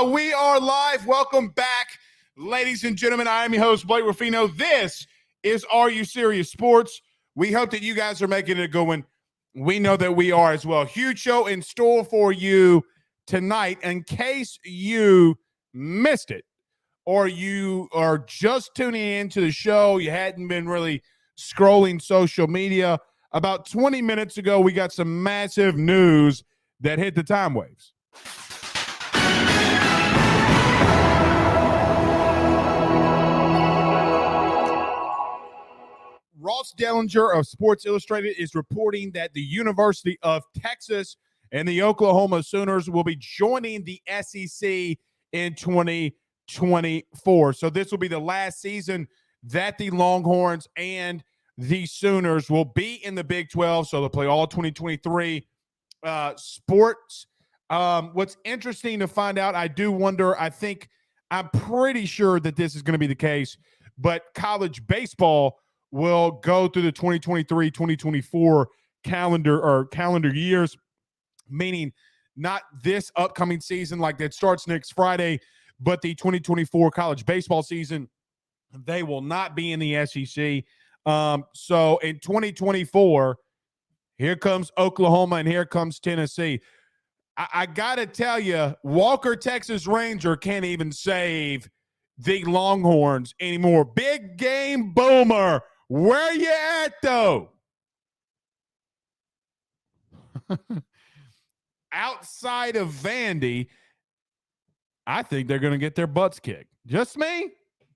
We are live. Welcome back, ladies and gentlemen. I am your host, Blake Ruffino. This is Are You Serious Sports? We hope that you guys are making it a good one. We know that we are as well. Huge show in store for you tonight. In case you missed it or you are just tuning into the show, you hadn't been really scrolling social media, about 20 minutes ago, we got some massive news that hit the time waves. Ross Dellinger of Sports Illustrated is reporting that the University of Texas and the Oklahoma Sooners will be joining the SEC in 2024. So this will be the last season that the Longhorns and the Sooners will be in the Big 12. So they'll play all 2023 sports. What's interesting to find out, I do wonder, I'm pretty sure that this is going to be the case, but college baseball will go through the 2023-2024 calendar years, meaning not this upcoming season like that starts next Friday, but the 2024 college baseball season. They will not be in the SEC. So in 2024, here comes Oklahoma and here comes Tennessee. I got to tell you, Walker, Texas Ranger can't even save the Longhorns anymore. Big game boomer. Where you at, though? Outside of Vandy, I think they're going to get their butts kicked. Just me.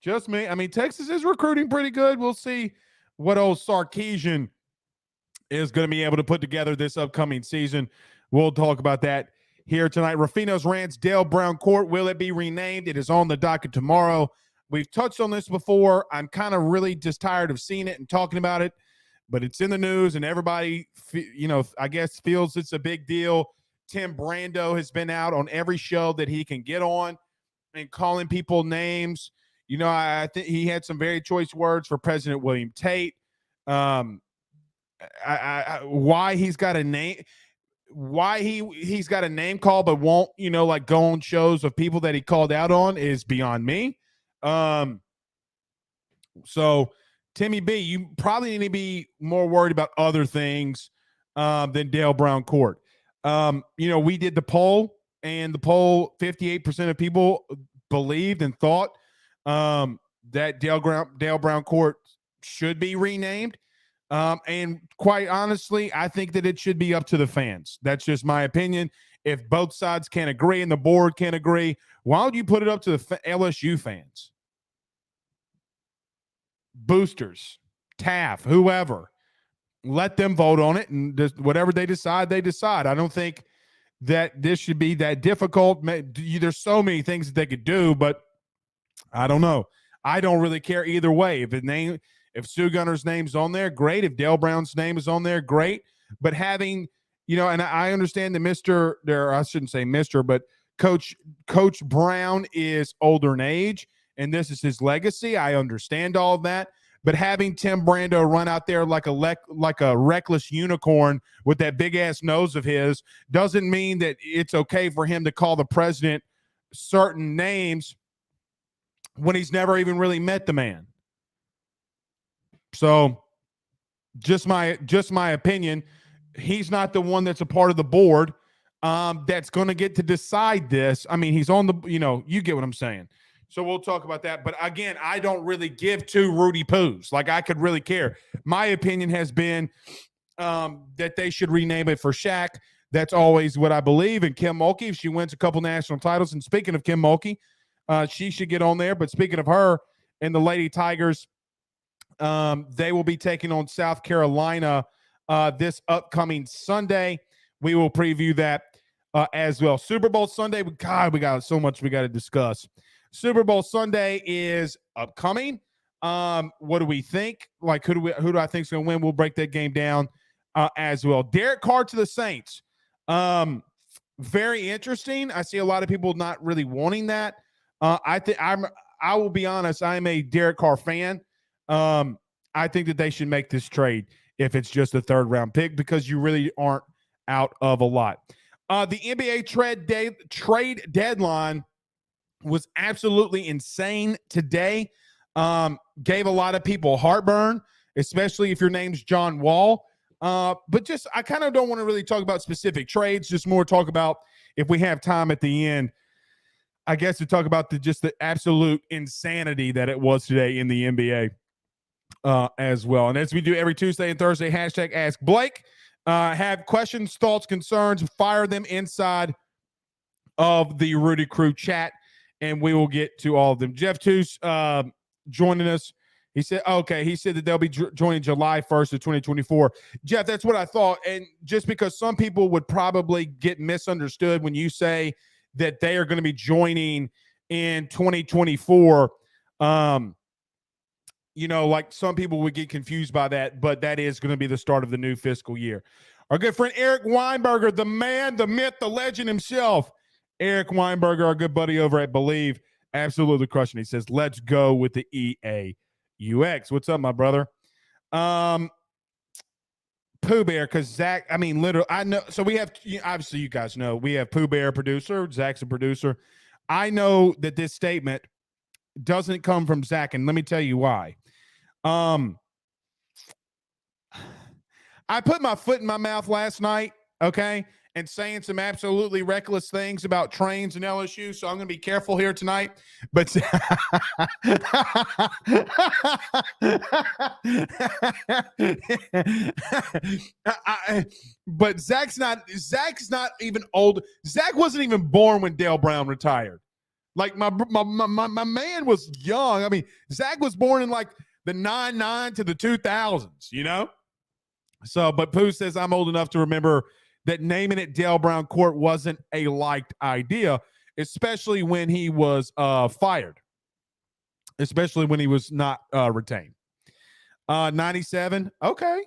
I mean, Texas is recruiting pretty good. We'll see what old Sarkisian is going to be able to put together this upcoming season. We'll talk about that here tonight. Ruffino's Rants, Dale Brown Court, will it be renamed? It is on the docket tomorrow. We've touched on this before. I'm kind of really just tired of seeing it and talking about it, but it's in the news and everybody, I guess feels it's a big deal. Tim Brando has been out on every show that he can get on and calling people names. I think he had some very choice words for President William Tate. Why he's got a name, why he's got a name call, but won't, go on shows of people that he called out on is beyond me. So Timmy B, you probably need to be more worried about other things than Dale Brown Court. We did the poll, and the poll, 58% of people believed and thought that Dale Brown Court should be renamed. And quite honestly, I think that it should be up to the fans. That's just my opinion. If both sides can't agree and the board can't agree, why don't you put it up to the LSU fans? Boosters, Taft, whoever. Let them vote on it, and whatever they decide, they decide. I don't think that this should be that difficult. There's so many things that they could do, but I don't know. I don't really care either way. If Sue Gunner's name's on there, great. If Dale Brown's name is on there, great. But having, and I understand that I shouldn't say Mr., but Coach Brown is older in age, and this is his legacy. I understand all of that. But having Tim Brando run out there like a reckless unicorn with that big-ass nose of his doesn't mean that it's okay for him to call the president certain names when he's never even really met the man. So just my opinion, he's not the one that's a part of the board that's going to get to decide this. I mean, he's on you get what I'm saying. So we'll talk about that. But again, I don't really give two Rudy Poos. Like, I could really care. My opinion has been that they should rename it for Shaq. That's always what I believe. And Kim Mulkey, if she wins a couple national titles, and speaking of Kim Mulkey, she should get on there. But speaking of her and the Lady Tigers, they will be taking on South Carolina this upcoming Sunday. We will preview that as well. Super Bowl Sunday. God, we got so much we got to discuss. Super Bowl Sunday is upcoming. What do we think? Like, who do I think is going to win? We'll break that game down as well. Derek Carr to the Saints. Very interesting. I see a lot of people not really wanting that. I will be honest. I'm a Derek Carr fan. I think that they should make this trade if it's just a third round pick, because you really aren't out of a lot. The NBA trade deadline was absolutely insane today. Gave a lot of people heartburn, especially if your name's John Wall. But just, I kind of don't want to really talk about specific trades, just more talk about, if we have time at the end, I guess, to talk about the absolute insanity that it was today in the NBA as well. And as we do every Tuesday and Thursday, hashtag Ask Blake. Have questions, thoughts, concerns, fire them inside of the Rudy Crew chat, and we will get to all of them. Jeff Toos joining us. He said that they'll be joining July 1st of 2024. Jeff, that's what I thought. And just because some people would probably get misunderstood when you say that they are going to be joining in 2024, like some people would get confused by that, but that is going to be the start of the new fiscal year. Our good friend Eric Weinberger, the man, the myth, the legend himself. Eric Weinberger, our good buddy over at Believe, absolutely crushing. He says, let's go with the EA UX. What's up, my brother? Pooh Bear, because Zach, I mean, literally, I know. So we have, obviously, you guys know, we have Pooh Bear, producer. Zach's a producer. I know that this statement doesn't come from Zach, and let me tell you why. I put my foot in my mouth last night, okay, and saying some absolutely reckless things about trains and LSU, so I'm going to be careful here tonight. But but Zach's not even old. Zach wasn't even born when Dale Brown retired. Like my man was young. I mean, Zach was born in like the 99 to the 2000s, So, but Pooh says I'm old enough to remember that naming it Dale Brown Court wasn't a liked idea, especially when he was fired, especially when he was not retained. 97. Okay.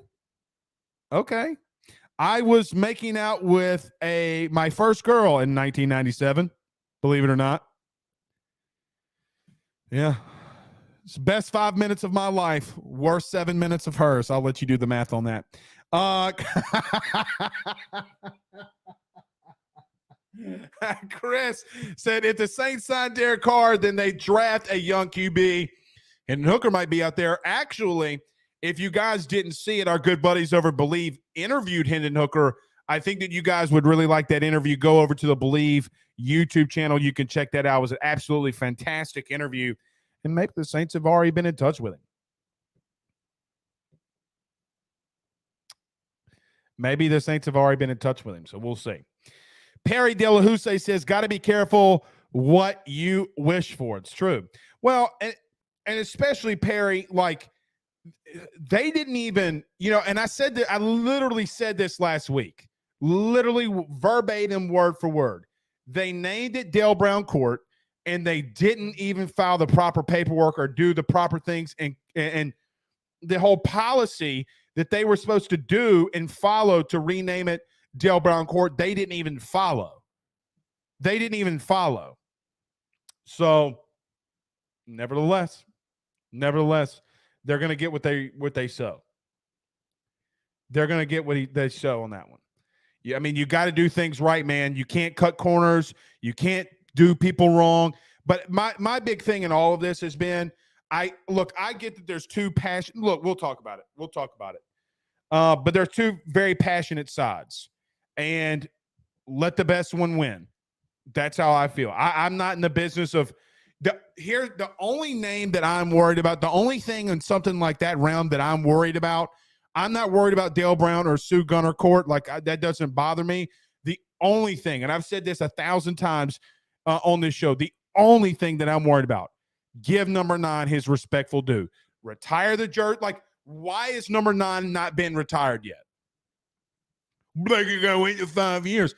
I was making out with my first girl in 1997, believe it or not. Yeah. It's the best 5 minutes of my life. Worst 7 minutes of hers. I'll let you do the math on that. Chris said, if the Saints sign Derek Carr, then they draft a young QB, and Hooker might be out there. Actually, if you guys didn't see it, our good buddies over Believe interviewed Hendon Hooker. I think that you guys would really like that interview. Go over to the Believe YouTube channel. You can check that out. It was an absolutely fantastic interview. And maybe the Saints have already been in touch with him. So we'll see. Perry De La Houssaye says, got to be careful what you wish for. It's true. Well, and especially Perry, like, they didn't even, and I said that, I literally said this last week, literally verbatim, word for word. They named it Dale Brown Court, and they didn't even file the proper paperwork or do the proper things, and the whole policy that they were supposed to do and follow to rename it Dale Brown Court, they didn't even follow. So, nevertheless, they're going to get what they sow. They're going to get what they sow on that one. Yeah, I mean, you got to do things right, man. You can't cut corners. You can't do people wrong. But my big thing in all of this has been, I get that there's two passion. Look, we'll talk about it. But there's two very passionate sides, and let the best one win. That's how I feel. I'm not in the business of the only name that I'm worried about, the only thing in something like that round that I'm worried about, I'm not worried about Dale Brown or Sue Gunner Court. That doesn't bother me. The only thing, and I've said this 1,000 times on this show, the only thing that I'm worried about, give number 9 his respectful due. Retire the jersey. Like, why is number 9 not been retired yet? Like, you're going to wait 5 years.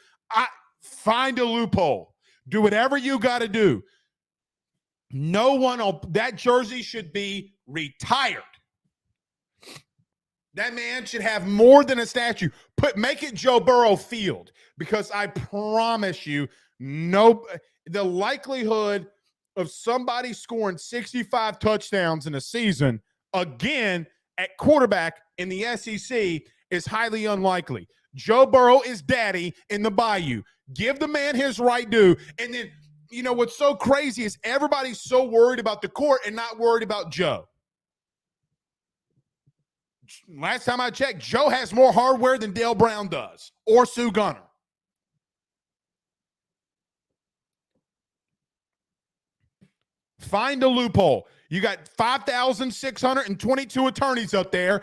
Find a loophole. Do whatever you got to do. No one on that jersey should be retired. That man should have more than a statue. Make it Joe Burrow Field, because I promise you, the likelihood of somebody scoring 65 touchdowns in a season again at quarterback in the SEC is highly unlikely. Joe Burrow is daddy in the Bayou. Give the man his right due, and then you know, what's so crazy is everybody's so worried about the court and not worried about Joe. Last time I checked, Joe has more hardware than Dale Brown does or Sue Gunner. Find a loophole. You got 5,622 attorneys up there.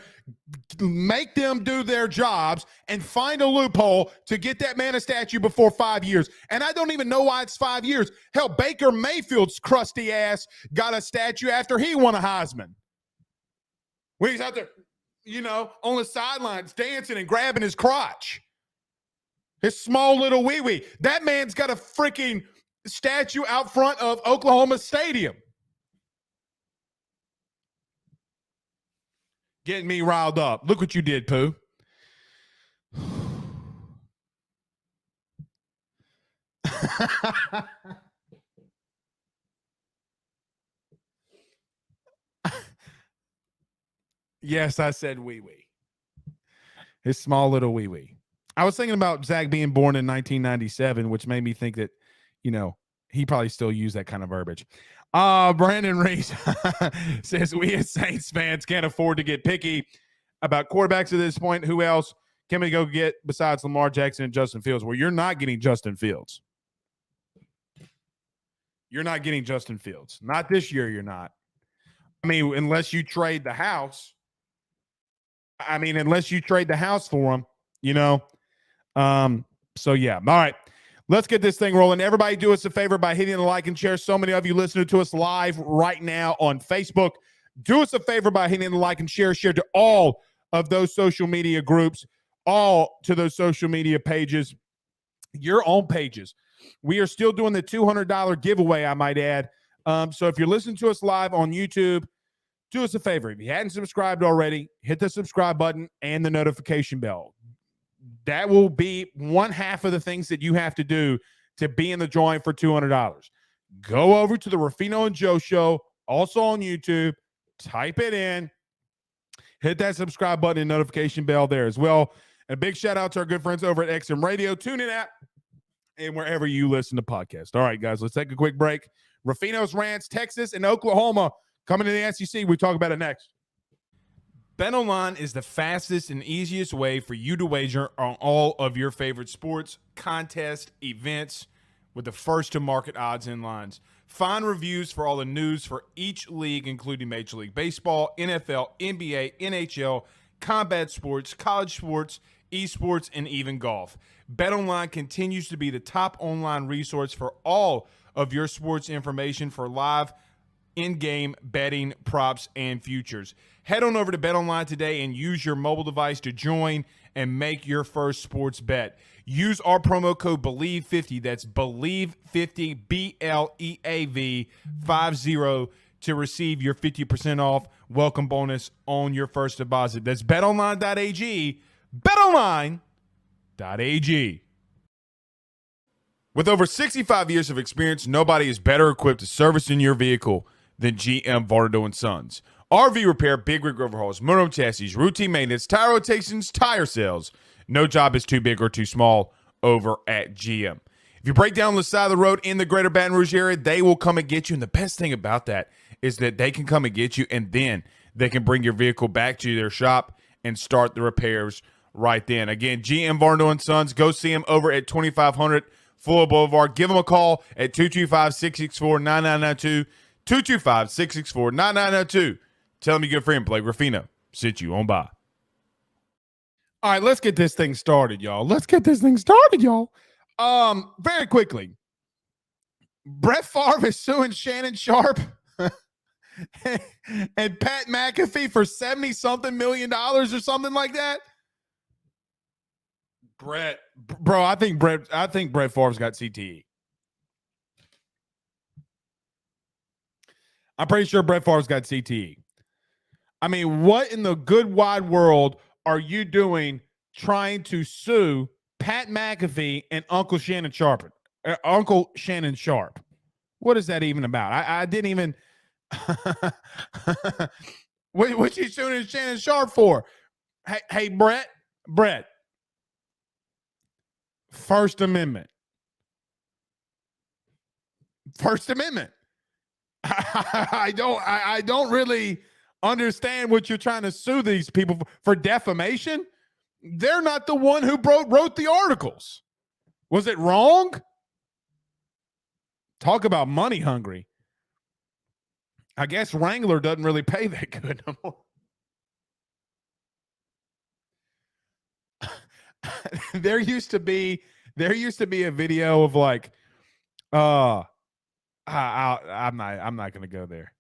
Make them do their jobs and find a loophole to get that man a statue before 5 years. And I don't even know why it's 5 years. Hell, Baker Mayfield's crusty ass got a statue after he won a Heisman. When he's out there, you know, on the sidelines dancing and grabbing his crotch. His small little wee-wee. That man's got a freaking statue out front of Oklahoma Stadium. Getting me riled up. Look what you did, Pooh. Yes, I said wee-wee. His small little wee-wee. I was thinking about Zach being born in 1997, which made me think that, you know, he probably still used that kind of verbiage. Brandon Reese says, we as Saints fans can't afford to get picky about quarterbacks at this point. Who else can we go get besides Lamar Jackson and Justin Fields? Well, you're not getting Justin Fields. You're not getting Justin Fields. Not this year, you're not. I mean, unless you trade the house. Unless you trade the house for him, you know. So, yeah. All right. Let's get this thing rolling. Everybody do us a favor by hitting the like and share. So many of you listening to us live right now on Facebook. Do us a favor by hitting the like and share. Share to all of those social media groups, all to those social media pages, your own pages. We are still doing the $200 giveaway, I might add. So if you're listening to us live on YouTube, do us a favor. If you hadn't subscribed already, hit the subscribe button and the notification bell. That will be one half of the things that you have to do to be in the drawing for $200. Go over to the Ruffino and Joe Show, also on YouTube. Type it in. Hit that subscribe button and notification bell there as well. And a big shout out to our good friends over at XM Radio, TuneIn app, and wherever you listen to podcasts. All right, guys, let's take a quick break. Ruffino's Rants, Texas, and Oklahoma coming to the SEC. We talk about it next. BetOnline is the fastest and easiest way for you to wager on all of your favorite sports, contests, events with the first-to-market odds and lines. Find reviews for all the news for each league, including Major League Baseball, NFL, NBA, NHL, combat sports, college sports, esports, and even golf. BetOnline continues to be the top online resource for all of your sports information for live in-game betting, props, and futures. Head on over to BetOnline today and use your mobile device to join and make your first sports bet. Use our promo code BELIEVE50, that's BELIEVE50, BLEAV 50, to receive your 50% off welcome bonus on your first deposit. That's betonline.ag, betonline.ag. With over 65 years of experience, nobody is better equipped to service in your vehicle than GM Vardo & Sons. RV repair, big rig overhauls, motorhome chassis, routine maintenance, tire rotations, tire sales. No job is too big or too small over at GM. If you break down the side of the road in the greater Baton Rouge area, they will come and get you. And the best thing about that is that they can come and get you, and then they can bring your vehicle back to their shop and start the repairs right then. Again, GM Vardo & Sons. Go see them over at 2500 Fuller Boulevard. Give them a call at 225-664-9992. 225-664-9992. Tell them your good friend Blake Ruffino sent you on by. All right, let's get this thing started, y'all. Very quickly. Brett Favre is suing Shannon Sharp and Pat McAfee for $70-something million or something like that. I think Brett Favre's got CTE. I'm pretty sure Brett Favre's got CTE. I mean, what in the good wide world are you doing trying to sue Pat McAfee and Uncle Shannon Sharp? What is that even about? I didn't even. What's he suing Shannon Sharp for? Hey, Brett. First Amendment. First Amendment. I don't really understand what you're trying to sue these people for defamation. They're not the one who wrote the articles. Was it wrong? Talk about money hungry. I guess Wrangler doesn't really pay that good no more. There used to be a video of like, I'm not going to go there.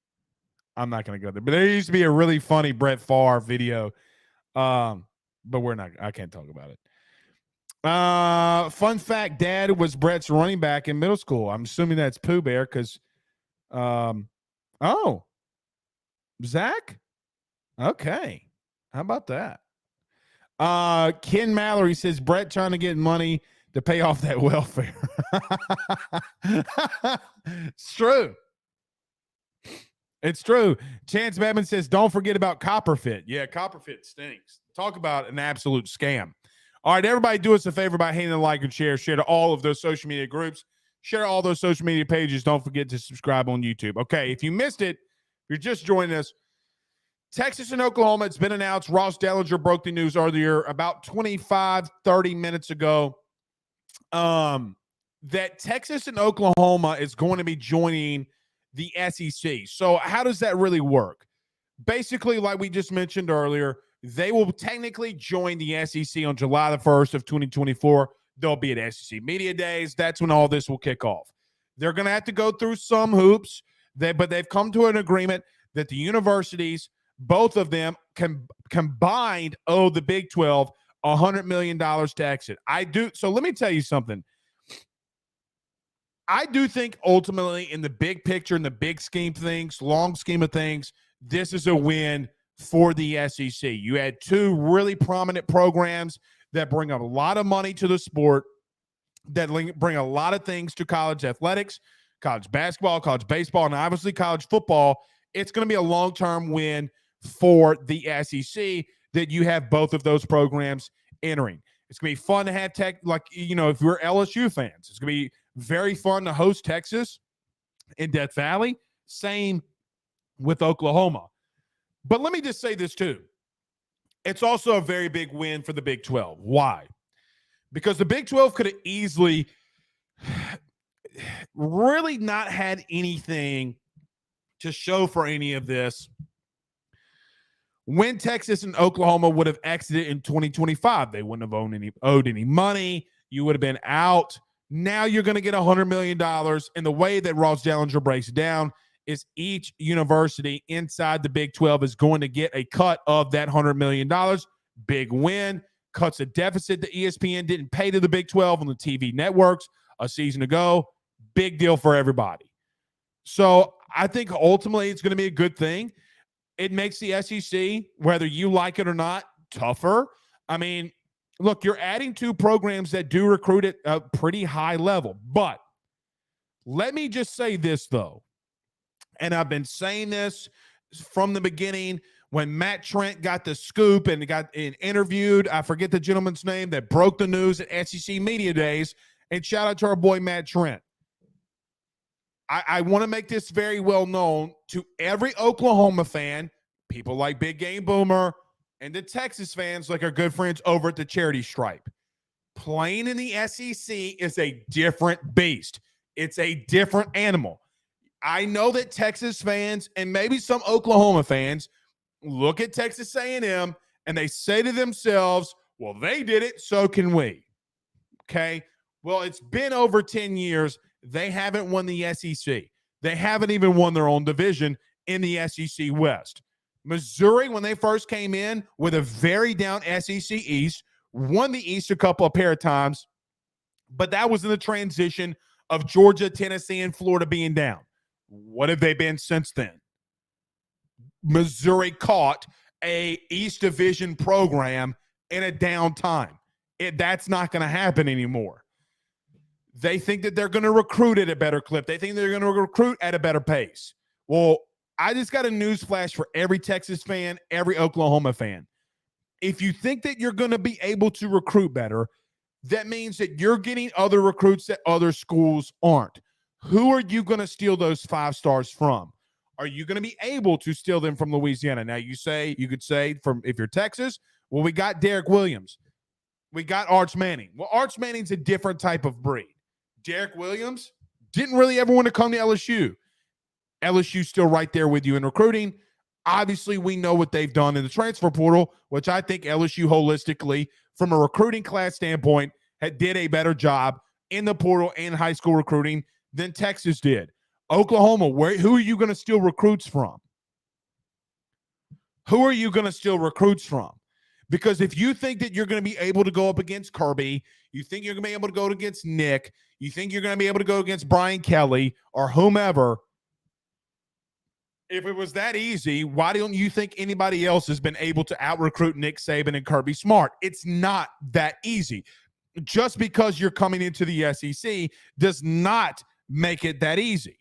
I'm not going to go there. But there used to be a really funny Brett Favre video. But I can't talk about it. Fun fact, Dad was Brett's running back in middle school. I'm assuming that's Pooh Bear because, Zach? Okay. How about that? Ken Mallory says Brett trying to get money to pay off that welfare. It's true. It's true. Chance Babin says, don't forget about Copperfit. Yeah, Copperfit stinks. Talk about an absolute scam. All right, everybody do us a favor by hitting the like and share. Share to all of those social media groups. Share all those social media pages. Don't forget to subscribe on YouTube. Okay, if you missed it, if you're just joining us, Texas and Oklahoma, it's been announced. Ross Dellinger broke the news earlier about 25, 30 minutes ago that Texas and Oklahoma is going to be joining the SEC. So how does that really work? Basically, like we just mentioned earlier, they will technically join the SEC on July the 1st of 2024. They'll be at SEC Media Days. That's when all this will kick off. They're going to have to go through some hoops, but they've come to an agreement that the universities, both of them, combined owe the Big 12 $100 million to exit. So let me tell you something. I do think ultimately in the big picture, in the big scheme of things, long scheme of things, this is a win for the SEC. You had two really prominent programs that bring a lot of money to the sport, that bring a lot of things to college athletics, college basketball, college baseball, and obviously college football. It's going to be a long-term win for the SEC that you have both of those programs entering. It's going to be fun to have if you're LSU fans, it's going to be very fun to host Texas in Death Valley. Same with Oklahoma. But let me just say this too. It's also a very big win for the Big 12. Why? Because the Big 12 could have easily really not had anything to show for any of this when Texas and Oklahoma would have exited in 2025. They wouldn't have owed any money. You would have been out. Now you're going to get $100 million. And the way that Ross Dellinger breaks it down is each university inside the Big 12 is going to get a cut of that $100 million. Big win. Cuts a deficit that ESPN didn't pay to the Big 12 on the TV networks a season ago. Big deal for everybody. So I think ultimately it's going to be a good thing. It makes the SEC, whether you like it or not, tougher. I mean, look, you're adding two programs that do recruit at a pretty high level. But let me just say this, though, and I've been saying this from the beginning when Matt Trent got the scoop and got interviewed. I forget the gentleman's name that broke the news at SEC Media Days. And shout out to our boy Matt Trent. I want to make this very well known to every Oklahoma fan, people like Big Game Boomer, and the Texas fans like our good friends over at the Charity Stripe. Playing in the SEC is a different beast. It's a different animal. I know that Texas fans and maybe some Oklahoma fans look at Texas A&M and they say to themselves, well, they did it, so can we. Okay? Well, it's been over 10 years. They haven't won the SEC. They haven't even won their own division in the SEC West. Missouri, when they first came in with a very down SEC East, won the East a couple of pair of times, but that was in the transition of Georgia, Tennessee, and Florida being down. What have they been since then? Missouri caught a East Division program in a down time. That's not going to happen anymore. They think that they're going to recruit at a better clip. They think they're going to recruit at a better pace. Well, I just got a news flash for every Texas fan, every Oklahoma fan. If you think that you're going to be able to recruit better, that means that you're getting other recruits that other schools aren't. Who are you going to steal those 5 stars from? Are you going to be able to steal them from Louisiana? Now, you could say from if you're Texas, well, we got Derek Williams. We got Arch Manning. Well, Arch Manning's a different type of breed. Derek Williams didn't really ever want to come to LSU. LSU's still right there with you in recruiting. Obviously, we know what they've done in the transfer portal, which I think LSU holistically, from a recruiting class standpoint, did a better job in the portal and high school recruiting than Texas did. Oklahoma, who are you going to steal recruits from? Who are you going to steal recruits from? Because if you think that you're going to be able to go up against Kirby, you think you're going to be able to go against Nick, you think you're going to be able to go against Brian Kelly or whomever, if it was that easy, why don't you think anybody else has been able to out-recruit Nick Saban and Kirby Smart? It's not that easy. Just because you're coming into the SEC does not make it that easy.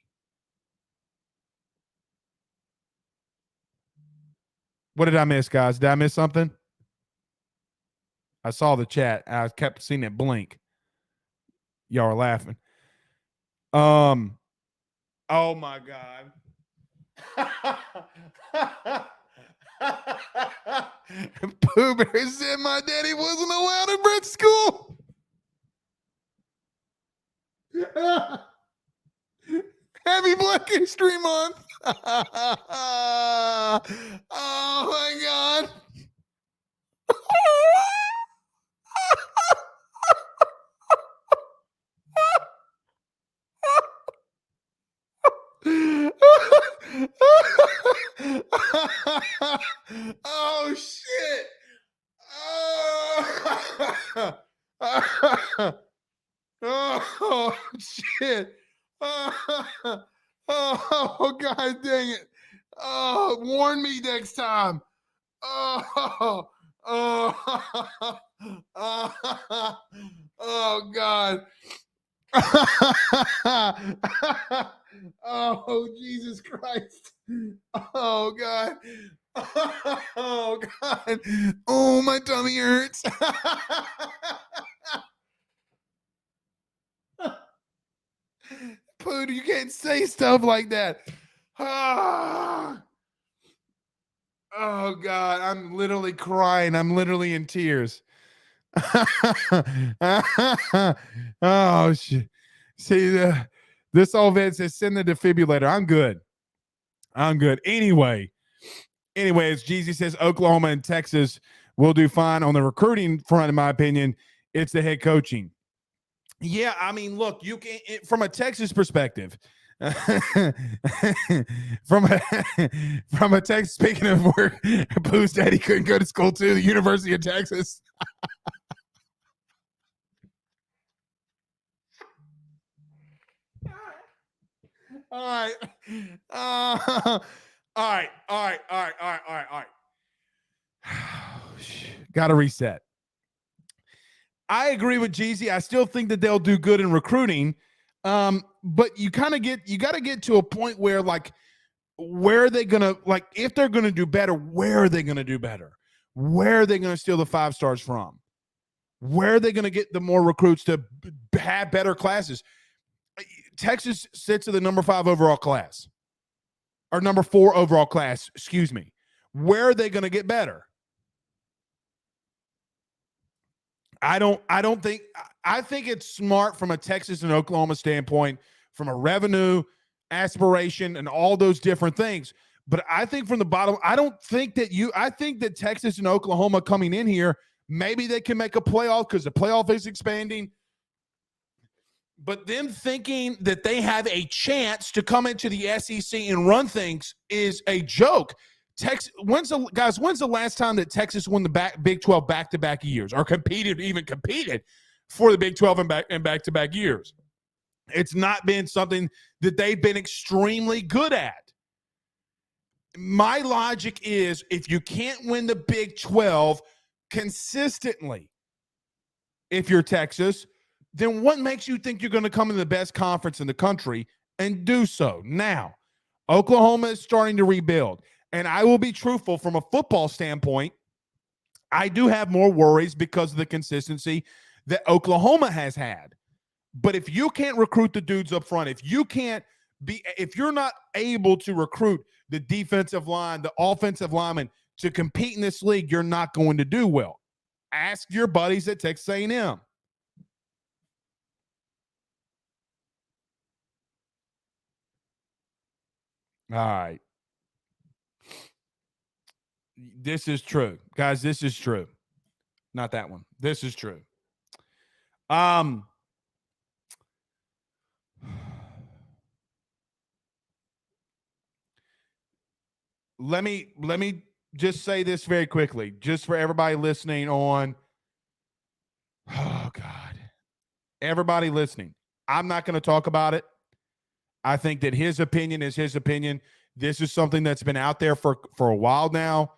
What did I miss, guys? Did I miss something? I saw the chat. I kept seeing it blink. Y'all are laughing. Oh my God. Pooh Bear said my daddy wasn't allowed in Brit school. Happy Black History Month. Oh my God. Oh shit. Oh shit. Oh God dang it. Oh, warn me next time. Oh God. Oh, Jesus Christ. Oh, God. Oh, God. Oh, my tummy hurts. Pooh, you can't say stuff like that. Oh, God. I'm literally crying. I'm literally in tears. Oh, shit. See, this old vet says, send the defibrillator. I'm good. Anyways, Jeezy says Oklahoma and Texas will do fine on the recruiting front, in my opinion. It's the head coaching. Yeah, I mean, look, you can from a Texas perspective. from a Texas, speaking of where Pooh's daddy couldn't go to school to, the University of Texas. All right. Got to reset. I agree with Jeezy. I still think that they'll do good in recruiting. But you got to get to a point where, like, where are they going to, like, if they're going to do better, where are they going to do better? Where are they going to steal the 5 stars from? Where are they going to get the more recruits to have better classes? Texas sits in the number 5 overall class, or number 4 overall class, excuse me. Where are they going to get better? I think it's smart from a Texas and Oklahoma standpoint, from a revenue aspiration and all those different things. But I think from the bottom, I think that Texas and Oklahoma coming in here, maybe they can make a playoff because the playoff is expanding. But them thinking that they have a chance to come into the SEC and run things is a joke. When's the last time that Texas won the Big 12 back-to-back years, or competed for the Big 12 and back-to-back years? It's not been something that they've been extremely good at. My logic is, if you can't win the Big 12 consistently, if you're Texas, then what makes you think you're going to come in the best conference in the country and do so? Now, Oklahoma is starting to rebuild. And I will be truthful, from a football standpoint, I do have more worries because of the consistency that Oklahoma has had. But if you can't recruit the dudes up front, if you're not able to recruit the defensive line, the offensive linemen to compete in this league, you're not going to do well. Ask your buddies at Texas A&M. All right. This is true. Guys, this is true. Not that one. This is true. Let me just say this very quickly, just for everybody listening on. Oh, God. Everybody listening. I'm not going to talk about it. I think that his opinion is his opinion. This is something that's been out there for a while now.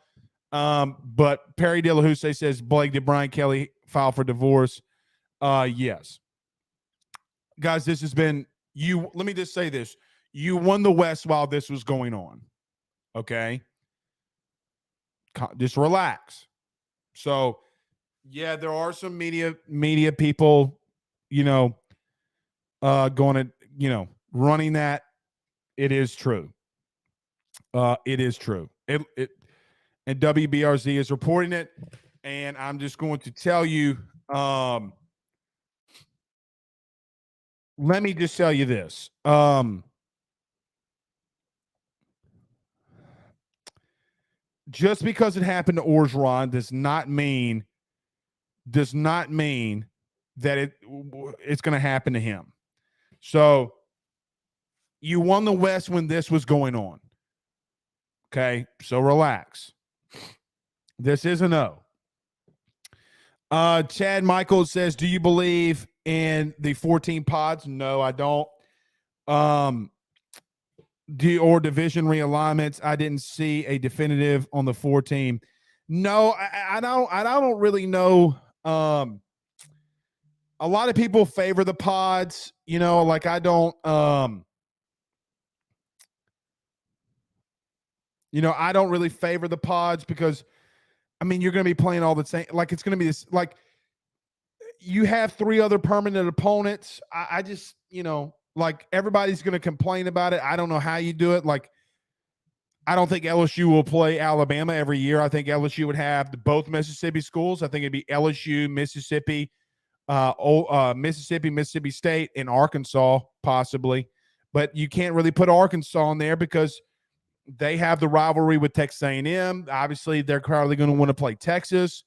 But Perry Dillahuse says, Blake, did Brian Kelly file for divorce? Yes. Guys, this has been you. Let me just say this. You won the West while this was going on. Okay? Just relax. So, yeah, there are some media people, going to, running that. It is true. It is true. And WBRZ is reporting it. And I'm just going to tell you, let me just tell you this. Just because it happened to Orgeron does not mean that it's going to happen to him. So you won the West when this was going on. Okay, so relax. This is a no. Chad Michaels says, do you believe in the 14 pods? No, I don't. Or division realignments. I didn't see a definitive on the 4-team. No, I don't really know. A lot of people favor the pods, like I don't, I don't really favor the pods because, I mean, you're going to be playing all the same. Like, it's going to be this, like, you have 3 other permanent opponents. I just, like, everybody's going to complain about it. I don't know how you do it. Like, I don't think LSU will play Alabama every year. I think LSU would have both Mississippi schools. I think it'd be LSU, Mississippi, Mississippi State, and Arkansas, possibly. But you can't really put Arkansas in there because they have the rivalry with Texas A&M. Obviously, they're probably going to want to play Texas.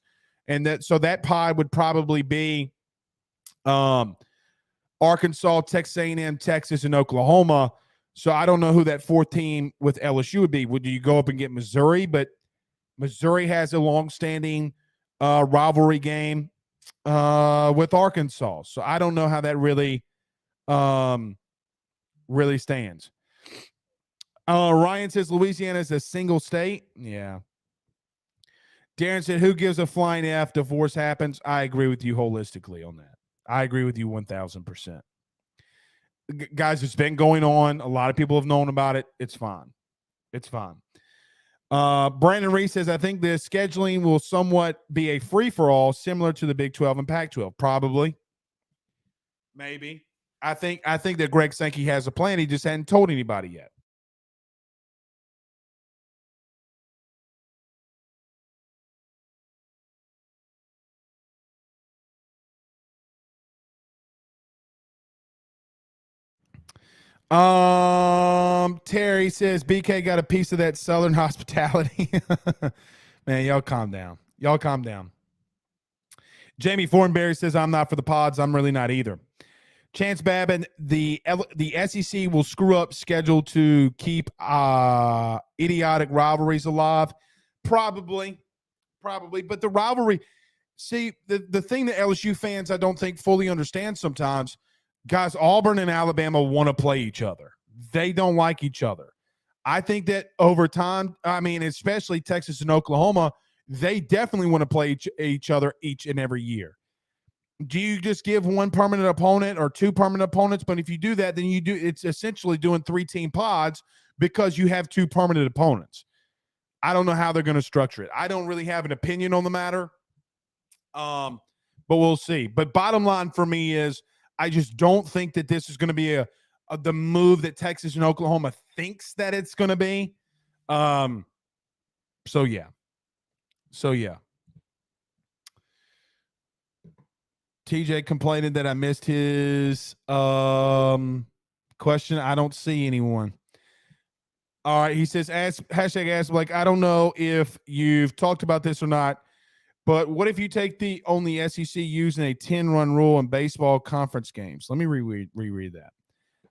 And that pod would probably be Arkansas, Texas A&M, Texas, and Oklahoma. So I don't know who that 4th team with LSU would be. Would you go up and get Missouri? But Missouri has a long-standing rivalry game with Arkansas. So I don't know how that really stands. Ryan says Louisiana is a single state. Yeah. Darren said, who gives a flying F? Divorce happens. I agree with you holistically on that. I agree with you 1,000%. Guys, it's been going on. A lot of people have known about it. It's fine. It's fine. Brandon Reese says, I think the scheduling will somewhat be a free-for-all similar to the Big 12 and Pac-12. Probably. Maybe. I think that Greg Sankey has a plan. He just hadn't told anybody yet. Terry says BK got a piece of that Southern hospitality. Man, y'all calm down. Jamie Thornberry says I'm not for the pods. I'm really not either. Chance Babin, the SEC will screw up schedule to keep idiotic rivalries alive. Probably, but the rivalry. See, the thing that LSU fans I don't think fully understand sometimes. Guys, Auburn and Alabama want to play each other. They don't like each other. I think that over time, I mean, especially Texas and Oklahoma, they definitely want to play each other each and every year. Do you just give one permanent opponent or 2 permanent opponents? But if you do that, then it's essentially doing 3-team pods because you have 2 permanent opponents. I don't know how they're going to structure it. I don't really have an opinion on the matter. But we'll see. But bottom line for me is, I just don't think that this is going to be the move that Texas and Oklahoma thinks that it's going to be. So yeah. TJ complaining that I missed his question. I don't see anyone. All right, he says, #ask Blake. I don't know if you've talked about this or not, but what if you take the only SEC using a 10-run rule in baseball conference games? Let me reread that.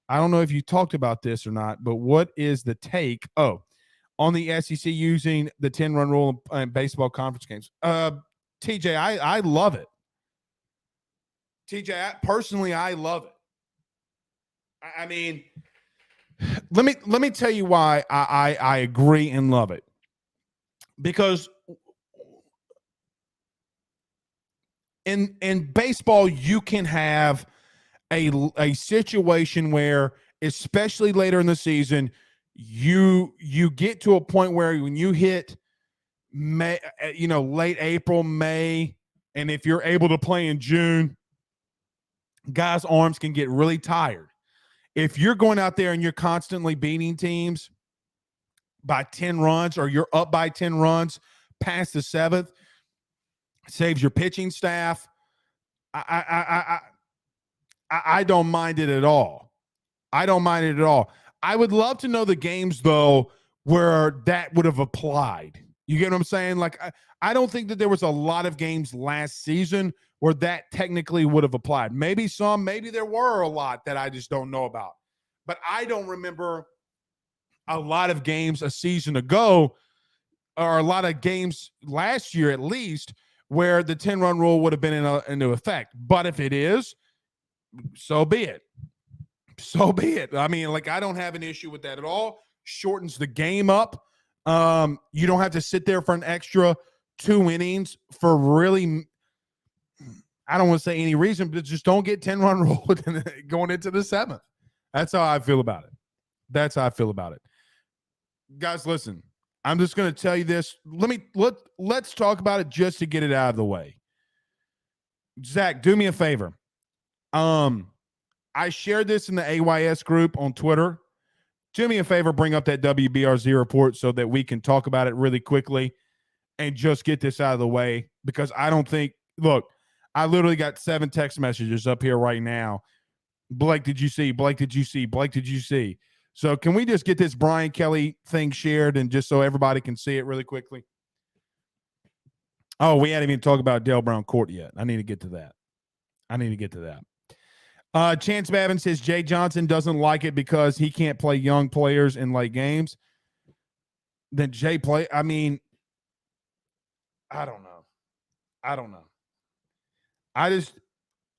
I don't know if you talked about this or not, but what is the take? On the SEC using the 10-run rule in baseball conference games. TJ, I love it. TJ, personally, I love it. I mean, let me tell you why I agree and love it. Because in baseball, you can have a situation where, especially later in the season, you get to a point where when you hit May, late April, May, and if you're able to play in June, guys' arms can get really tired. If you're going out there and you're constantly beating teams by 10 runs, or you're up by 10 runs past the seventh, saves your pitching staff. I don't mind it at all. I don't mind it at all. I would love to know the games, though, where that would have applied. You get what I'm saying? Like, I don't think that there was a lot of games last season where that technically would have applied. Maybe some, maybe there were a lot that I just don't know about. But I don't remember a lot of games a season ago, or a lot of games last year at least, where the 10-run rule would have been into effect. But if it is, so be it. So be it. I mean, like, I don't have an issue with that at all. Shortens the game up. You don't have to sit there for an extra 2 innings for really, I don't want to say any reason, but just don't get 10-run rule going into the seventh. That's how I feel about it. Guys, listen, I'm just going to tell you this. Let's talk about it just to get it out of the way. Zach, do me a favor. I shared this in the AYS group on Twitter. Do me a favor, bring up that WBRZ report so that we can talk about it really quickly and just get this out of the way, because I don't think, look, I literally got 7 text messages up here right now. Blake, did you see? Blake, did you see? Blake, did you see? So can we just get this Brian Kelly thing shared, and just so everybody can see it really quickly? Oh, we hadn't even talked about Dale Brown Court yet. I need to get to that. Chance Babin says Jay Johnson doesn't like it because he can't play young players in late games. Then Jay play. I mean, I don't know.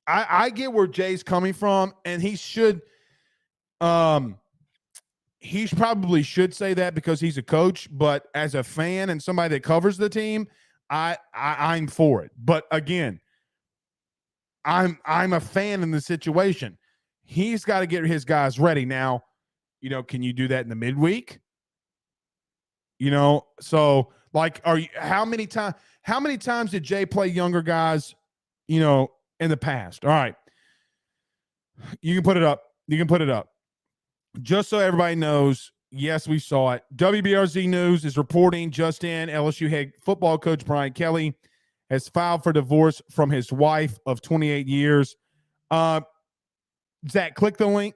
I get where Jay's coming from, and he should. He probably should say that because he's a coach. But as a fan and somebody that covers the team, I'm for it. But again, I'm a fan in the situation. He's got to get his guys ready. Now, can you do that in the midweek? So like, how many times did Jay play younger guys, in the past? All right. You can put it up. Just so everybody knows, yes, we saw it. WBRZ News is reporting just in, LSU head football coach Brian Kelly has filed for divorce from his wife of 28 years. Zach, click the link.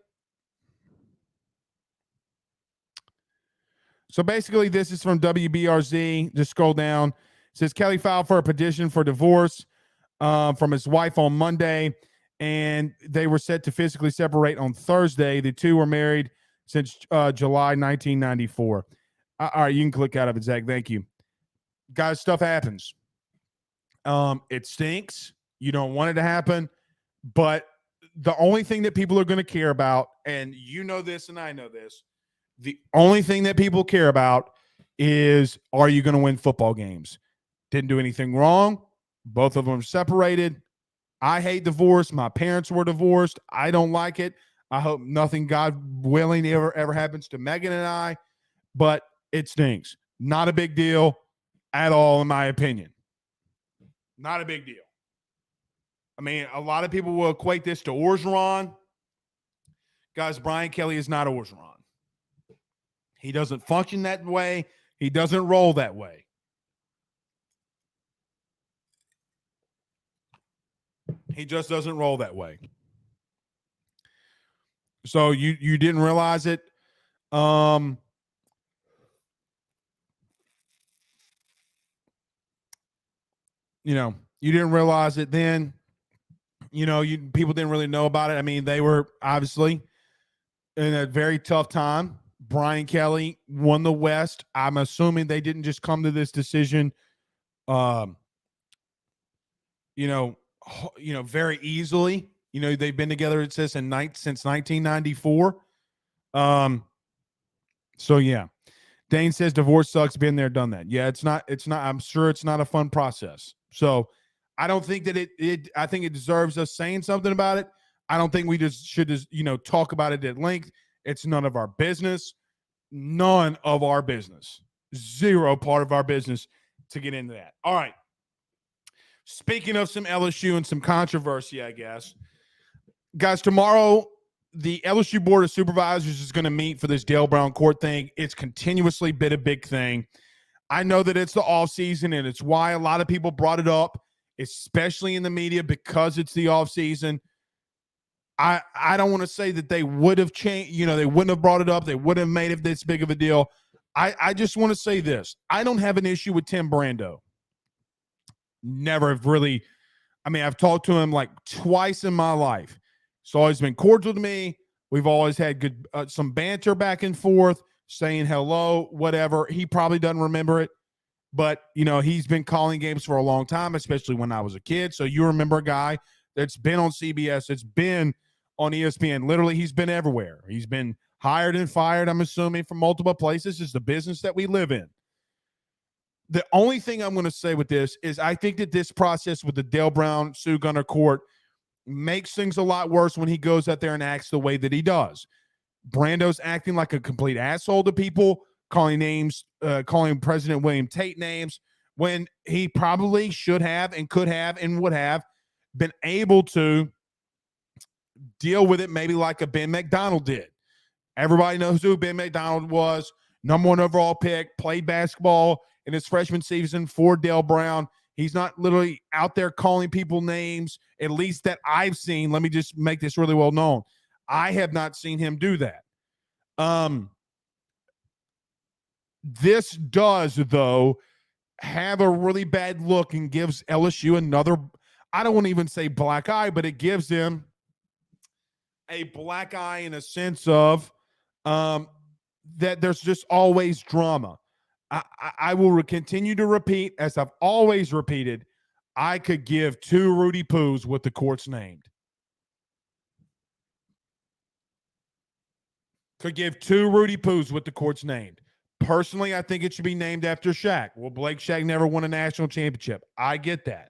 So basically, this is from WBRZ. Just scroll down. It says Kelly filed for a petition for divorce from his wife on Monday, and they were set to physically separate on Thursday. The two were married since July 1994. All right, you can click out of it, Zach. Thank you. Guys, stuff happens. It stinks. You don't want it to happen. But the only thing that people are going to care about, and you know this and I know this, the only thing that people care about is, are you going to win football games? Didn't do anything wrong. Both of them are separated. I hate divorce. My parents were divorced. I don't like it. I hope nothing, God willing, ever happens to Megan and I. But it stinks. Not a big deal at all, in my opinion. Not a big deal. I mean, a lot of people will equate this to Orgeron. Guys, Brian Kelly is not Orgeron. He doesn't function that way. He doesn't roll that way. He just doesn't roll that way. So you didn't realize it. You didn't realize it then. People didn't really know about it. I mean, they were obviously in a very tough time. Brian Kelly won the West. I'm assuming they didn't just come to this decision, very easily. They've been together, it says, since 1994. So yeah. Dane says divorce sucks. Been there, done that. Yeah, it's not. I'm sure it's not a fun process. So I don't think that I think it deserves us saying something about it. I don't think we should talk about it at length. It's none of our business. None of our business. Zero part of our business to get into that. All right. Speaking of some LSU and some controversy, I guess. Guys, tomorrow, the LSU Board of Supervisors is going to meet for this Dale Brown court thing. It's continuously been a big thing. I know that it's the offseason, and it's why a lot of people brought it up, especially in the media, because it's the offseason. I don't want to say that they would have changed, they wouldn't have brought it up. They wouldn't have made it this big of a deal. I just want to say this. I don't have an issue with Tim Brando. Never have really. I mean, I've talked to him like twice in my life. He's always been cordial to me. We've always had good some banter back and forth, saying hello, whatever. He probably doesn't remember it. But, he's been calling games for a long time, especially when I was a kid. So you remember a guy that's been on CBS, that's been on ESPN. Literally, he's been everywhere. He's been hired and fired, I'm assuming, from multiple places. It's the business that we live in. The only thing I'm going to say with this is I think that this process with the Dale Brown Sue Gunner court makes things a lot worse when he goes out there and acts the way that he does. Brando's acting like a complete asshole to people, calling President William Tate names, when he probably should have and could have and would have been able to deal with it maybe like a Ben McDonald did. Everybody knows who Ben McDonald was, number 1 overall pick, played basketball in his freshman season for Dale Brown. He's not literally out there calling people names, at least that I've seen. Let me just make this really well known. I have not seen him do that. This does, though, have a really bad look and gives LSU another, I don't want to even say black eye, but it gives them a black eye in a sense of that there's just always drama. I will continue to repeat, as I've always repeated, I could give 2 Rudy Poos what the court's named. Could give 2 Rudy Poos what the court's named. Personally, I think it should be named after Shaq. Well, Blake Shaq never won a national championship. I get that.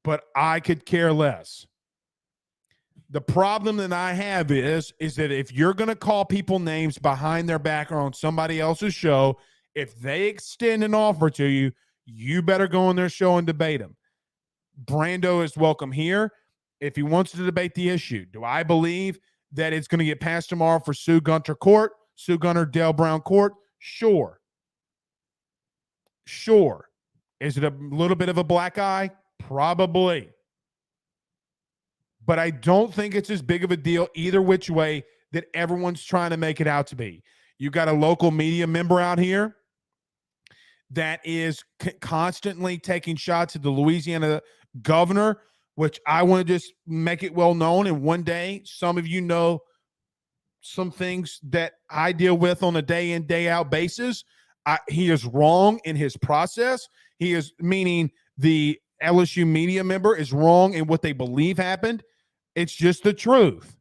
But I could care less. The problem that I have is that if you're going to call people names behind their back or on somebody else's show, if they extend an offer to you, you better go on their show and debate them. Brando is welcome here if he wants to debate the issue. Do I believe that it's going to get passed tomorrow for Sue Gunter Court, Sue Gunter Dale Brown Court? Sure. Is it a little bit of a black eye? Probably. But I don't think it's as big of a deal either which way that everyone's trying to make it out to be. You got a local media member out here that is constantly taking shots at the Louisiana governor, which I want to just make it well known. And one day, some of you know some things that I deal with on a day in, day out basis. He is wrong in his process. He is, meaning the LSU media member is wrong in what they believe happened. It's just the truth.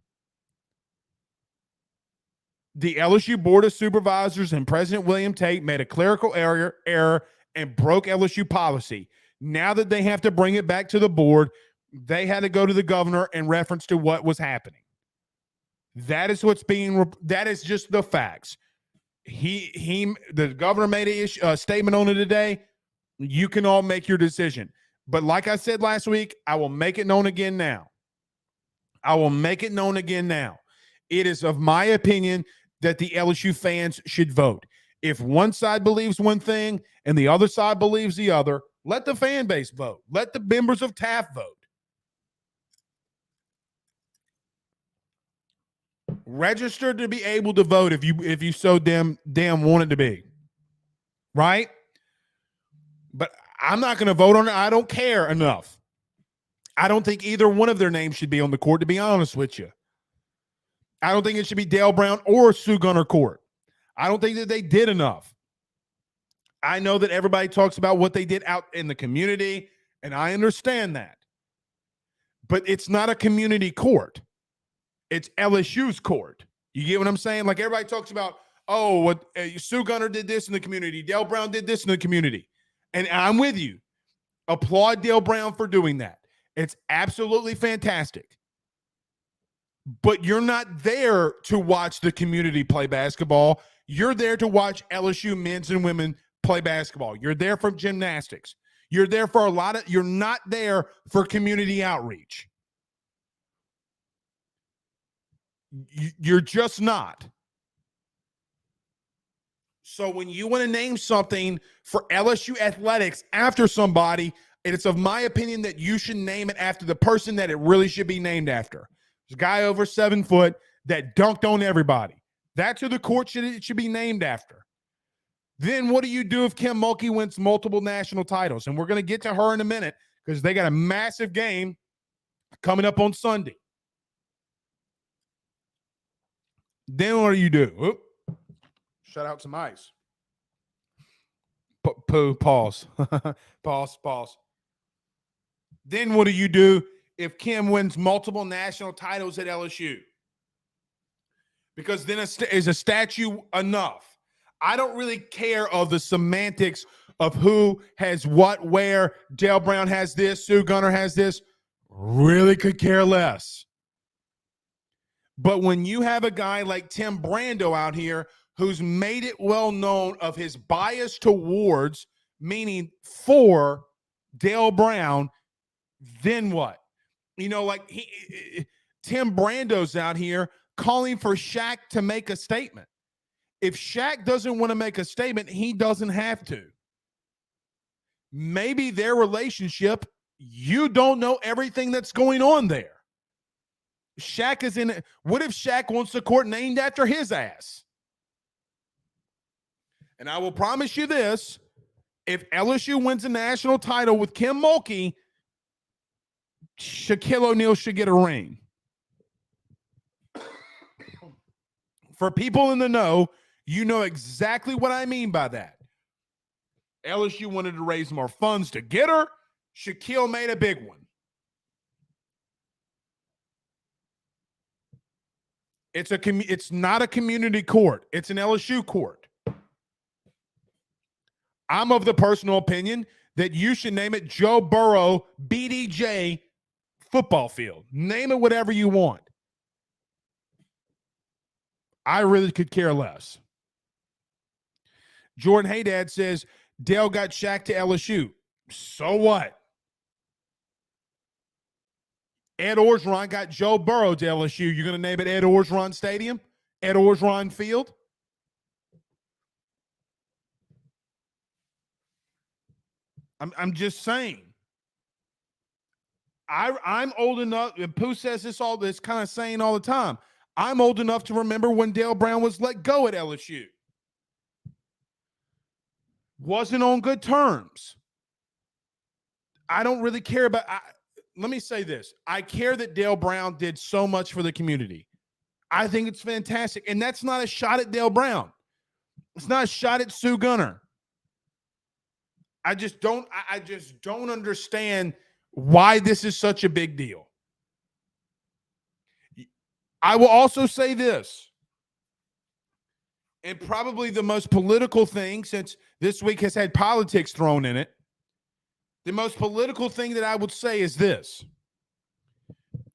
The LSU Board of Supervisors and President William Tate made a clerical error and broke LSU policy. Now that they have to bring it back to the board, they had to go to the governor in reference to what was happening. That is what's being, that is just the facts. The governor made a statement on it today. You can all make your decision. But like I said last week, I will make it known again now. I will make it known again now. It is of my opinion that the LSU fans should vote. If one side believes one thing and the other side believes the other, let the fan base vote. Let the members of TAF vote. Register to be able to vote if you so damn want it to be. Right? But I'm not going to vote on it. I don't care enough. I don't think either one of their names should be on the court, to be honest with you. I don't think it should be Dale Brown or Sue Gunner Court. I don't think that they did enough. I know that everybody talks about what they did out in the community, and I understand that. But it's not a community court. It's LSU's court. You get what I'm saying? Like everybody talks about, oh, what Sue Gunner did this in the community. Dale Brown did this in the community. And I'm with you. Applaud Dale Brown for doing that. It's absolutely fantastic. But you're not there to watch the community play basketball. You're there to watch LSU men's and women play basketball. You're there for gymnastics. You're there for you're not there for community outreach. You're just not. So when you want to name something for LSU athletics after somebody, it's of my opinion that you should name it after the person that it really should be named after. There's a guy over 7 foot that dunked on everybody. That's who the court should be named after. Then what do you do if Kim Mulkey wins multiple national titles? And we're going to get to her in a minute because they got a massive game coming up on Sunday. Then what do you do? Oop. Shut out some ice. Pause. Pause. Then what do you do if Kim wins multiple national titles at LSU? Because then is a statue enough? I don't really care of the semantics of who has what, where. Dale Brown has this, Sue Gunner has this. Really could care less. But when you have a guy like Tim Brando out here who's made it well known of his bias towards, meaning for Dale Brown, then what? You know, like Tim Brando's out here calling for Shaq to make a statement. If Shaq doesn't want to make a statement, he doesn't have to. Maybe their relationship, you don't know everything that's going on there. Shaq is in it. What if Shaq wants the court named after his ass? And I will promise you this, if LSU wins a national title with Kim Mulkey, Shaquille O'Neal should get a ring. For people in the know, you know exactly what I mean by that. LSU wanted to raise more funds to get her. Shaquille made a big one. It's not a community court. It's an LSU court. I'm of the personal opinion that you should name it Joe Burrow BDJ football field. Name it whatever you want. I really could care less. Jordan Haydad says Dale got Shaq to LSU. So what? Ed Orgeron got Joe Burrow to LSU. You're going to name it Ed Orgeron Stadium? Ed Orgeron Field? I'm just saying. I'm old enough, and Pooh says this kind of saying all the time. I'm old enough to remember when Dale Brown was let go at LSU. Wasn't on good terms. I don't really care about let me say this. I care that Dale Brown did so much for the community. I think it's fantastic. And that's not a shot at Dale Brown. It's not a shot at Sue Gunner. I just don't understand why this is such a big deal. I will also say this, and probably the most political thing, since this week has had politics thrown in it, the most political thing that I would say is this.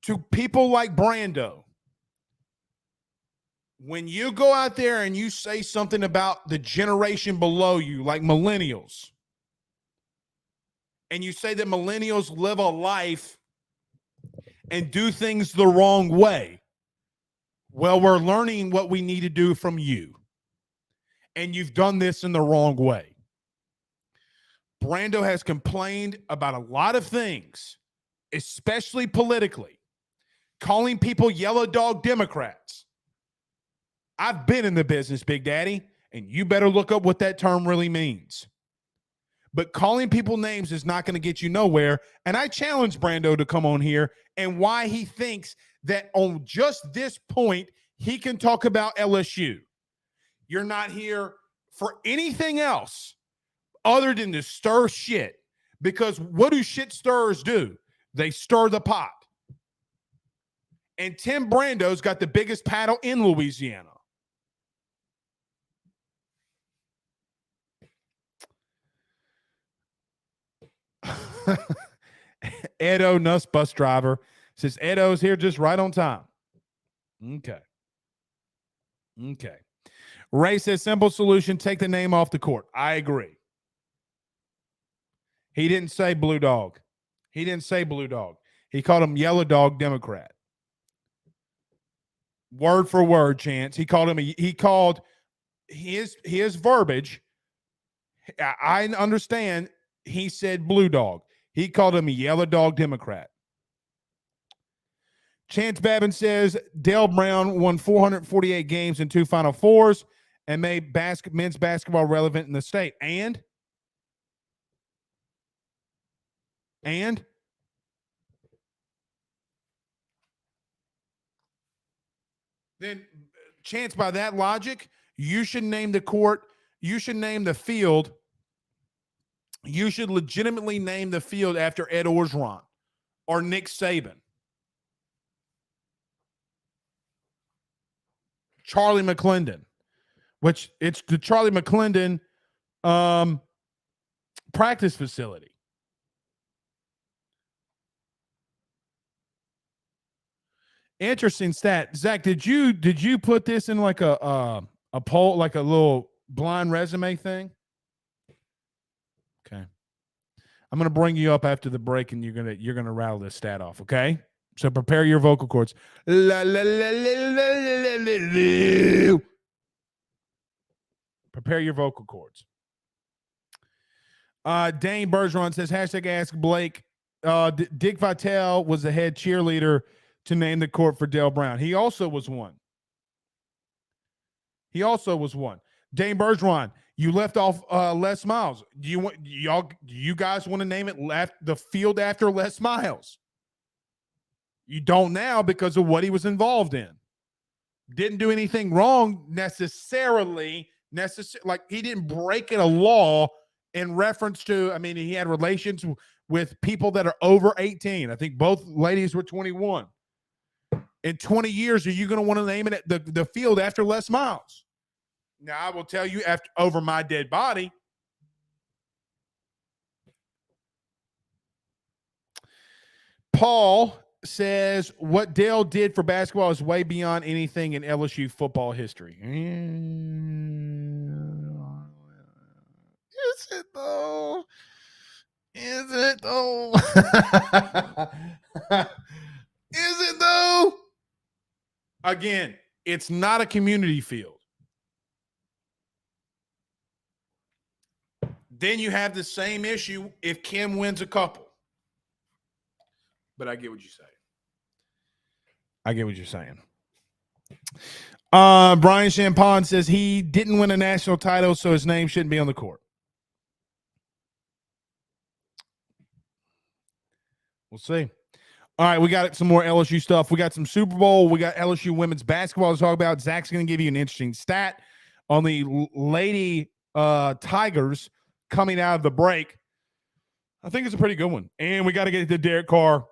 To people like Brando, when you go out there and you say something about the generation below you, like millennials, and you say that millennials live a life and do things the wrong way. Well, we're learning what we need to do from you. And you've done this in the wrong way. Brando has complained about a lot of things, especially politically, calling people yellow dog Democrats. I've been in the business, Big Daddy, and you better look up what that term really means. But calling people names is not going to get you nowhere. And I challenge Brando to come on here and why he thinks that on just this point, he can talk about LSU. You're not here for anything else other than to stir shit. Because what do shit stirrers do? They stir the pot. And Tim Brando's got the biggest paddle in Louisiana. Edo Nuss bus driver says Edo's here just right on time. Okay. Ray says simple solution, take the name off the court. I agree. He didn't say blue dog. He called him yellow dog Democrat. Word for word, Chance. He called his verbiage. I understand. He said blue dog. He called him a yellow dog Democrat. Chance Babin says Dale Brown won 448 games in 2 Final Fours and made men's basketball relevant in the state. And then, Chance, by that logic, you should name the court, you should name the field. You should legitimately name the field after Ed Orgeron or Nick Saban. Charlie McClendon, which it's the Charlie McClendon practice facility. Interesting stat. Zach, did you put this in like a poll, like a little blind resume thing? Okay. I'm going to bring you up after the break and you're going to rattle this stat off, okay? So prepare your vocal cords. Prepare your vocal cords. Dane Bergeron says, hashtag ask Blake. Dick Vitale was the head cheerleader to name the court for Dale Brown. He also was one. Dane Bergeron, you left off Les Miles. Do you guys want to name it the field after Les Miles? You don't now because of what he was involved in. Didn't do anything wrong necessarily. Like he didn't break a law in reference to, I mean, he had relations with people that are over 18. I think both ladies were 21. In 20 years, are you going to want to name it the field after Les Miles? Now, I will tell you, over my dead body. Paul says, what Dale did for basketball is way beyond anything in LSU football history. Is it though? Is it though? Again, it's not a community field. Then you have the same issue if Kim wins a couple. But I get what you're saying. Brian Champagne says he didn't win a national title, so his name shouldn't be on the court. We'll see. All right, we got some more LSU stuff. We got some Super Bowl. We got LSU women's basketball to talk about. Zach's going to give you an interesting stat on the Lady Tigers coming out of the break. I think it's a pretty good one. And we got to get to Derek Carr.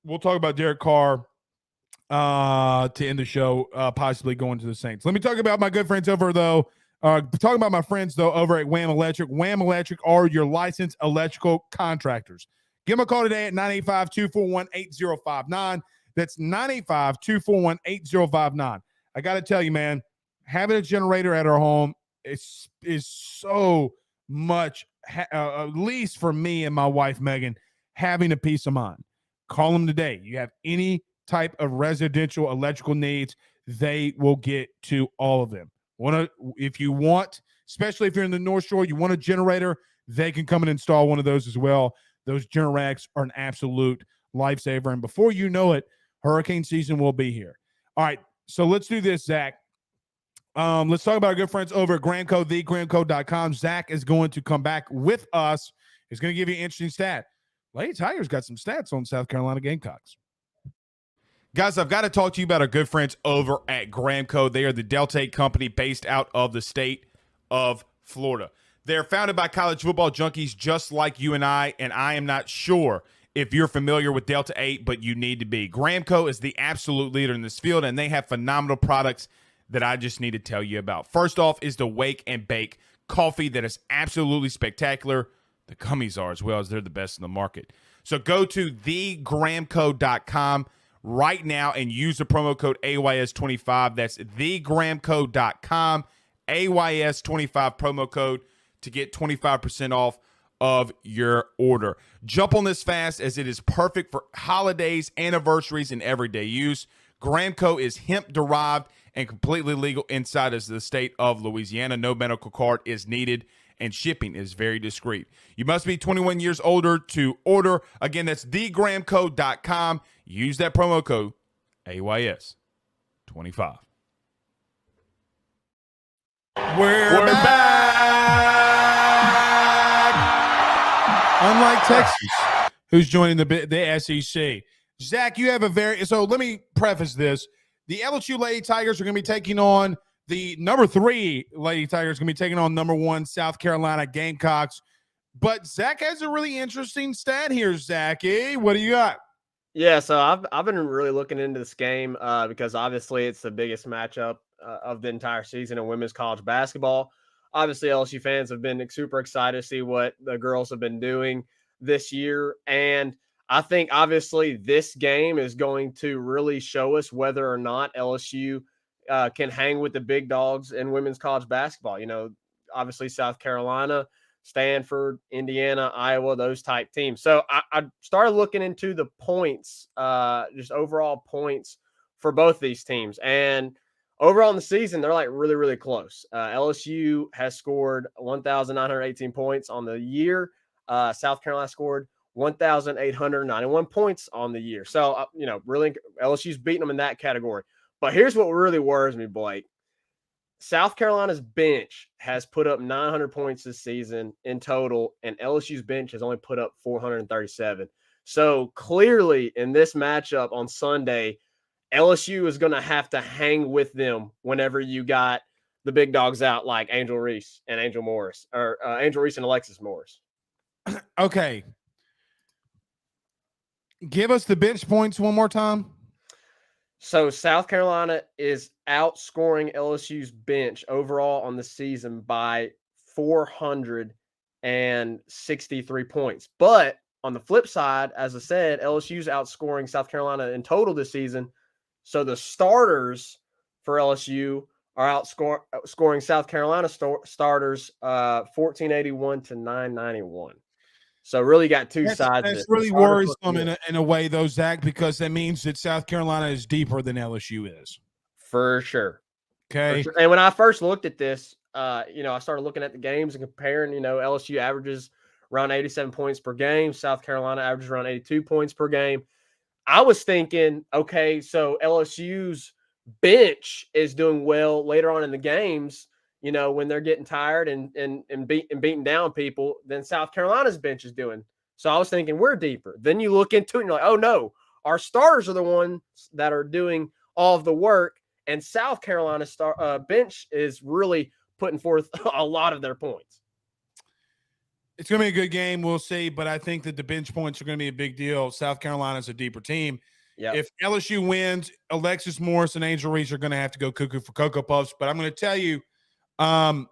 We'll talk about Derek Carr to end the show, possibly going to the Saints. Let me talk about my good friends over, though. Talking about my friends, though, over at Wham Electric. Wham Electric are your licensed electrical contractors. Give them a call today at 985-241-8059. That's 985-241-8059. I got to tell you, man, having a generator at our home is so much at least for me and my wife, Megan, having a peace of mind. Call them today. You have any type of residential electrical needs, they will get to all of them. If you want, especially if you're in the North Shore, you want a generator, they can come and install one of those as well. Those Generacs are an absolute lifesaver. And before you know it, hurricane season will be here. All right, so let's do this, Zach. Let's talk about our good friends over at Gramco, thegramco.com. Zach is going to come back with us. He's going to give you an interesting stat. Lady Tigers got some stats on South Carolina Gamecocks. Guys, I've got to talk to you about our good friends over at Gramco. They are the Delta 8 company based out of the state of Florida. They're founded by college football junkies just like you and I am not sure if you're familiar with Delta 8, but you need to be. Gramco is the absolute leader in this field, and they have phenomenal products that I just need to tell you about. First off is the Wake and Bake coffee that is absolutely spectacular. The gummies are as well, as they're the best in the market. So go to thegramco.com right now and use the promo code AYS25. That's thegramco.com, AYS25 promo code to get 25% off of your order. Jump on this fast as it is perfect for holidays, anniversaries, and everyday use. Gramco is hemp-derived and completely legal inside of the state of Louisiana. No medical card is needed, and shipping is very discreet. You must be 21 years older to order. Again, that's thegramco.com. Use that promo code AYS25. We're back. Unlike Texas, who's joining the SEC. Zach, you have so let me preface this. The LSU Lady Tigers are going to be taking on the number 3 Lady Tigers, going to be taking on number 1 South Carolina Gamecocks. But Zach has a really interesting stat here, Zachy. What do you got? Yeah, so I've been really looking into this game because obviously it's the biggest matchup of the entire season in women's college basketball. Obviously, LSU fans have been super excited to see what the girls have been doing this year. And I think obviously this game is going to really show us whether or not LSU can hang with the big dogs in women's college basketball. You know, obviously South Carolina, Stanford, Indiana, Iowa, those type teams. So I started looking into the points, just overall points for both these teams. And overall in the season, they're like really, really close. LSU has scored 1,918 points on the year. South Carolina scored 1,891 points on the year. So, really LSU's beating them in that category. But here's what really worries me, Blake. South Carolina's bench has put up 900 points this season in total, and LSU's bench has only put up 437. So clearly in this matchup on Sunday, LSU is going to have to hang with them whenever you got the big dogs out like Angel Reese and Angel Morris, or Angel Reese and Alexis Morris. Okay. Give us the bench points one more time. So South Carolina is outscoring LSU's bench overall on the season by 463 points. But on the flip side, as I said, LSU's outscoring South Carolina in total this season. So the starters for LSU are outscoring South Carolina starters 1,481 to 991. So really got two sides. That's really worrisome in a way, though, Zach, because that means that South Carolina is deeper than LSU is. For sure. Okay. For sure. And when I first looked at this, I started looking at the games and comparing, LSU averages around 87 points per game. South Carolina averages around 82 points per game. I was thinking, okay, so LSU's bench is doing well later on in the games, when they're getting tired and beating down people, then South Carolina's bench is doing. So I was thinking we're deeper. Then you look into it and you're like, oh no, our starters are the ones that are doing all of the work, and South Carolina's bench is really putting forth a lot of their points. It's going to be a good game. We'll see, but I think that the bench points are going to be a big deal. South Carolina's a deeper team. Yep. If LSU wins, Alexis Morris and Angel Reese are going to have to go cuckoo for Cocoa Puffs, but I'm going to tell you, I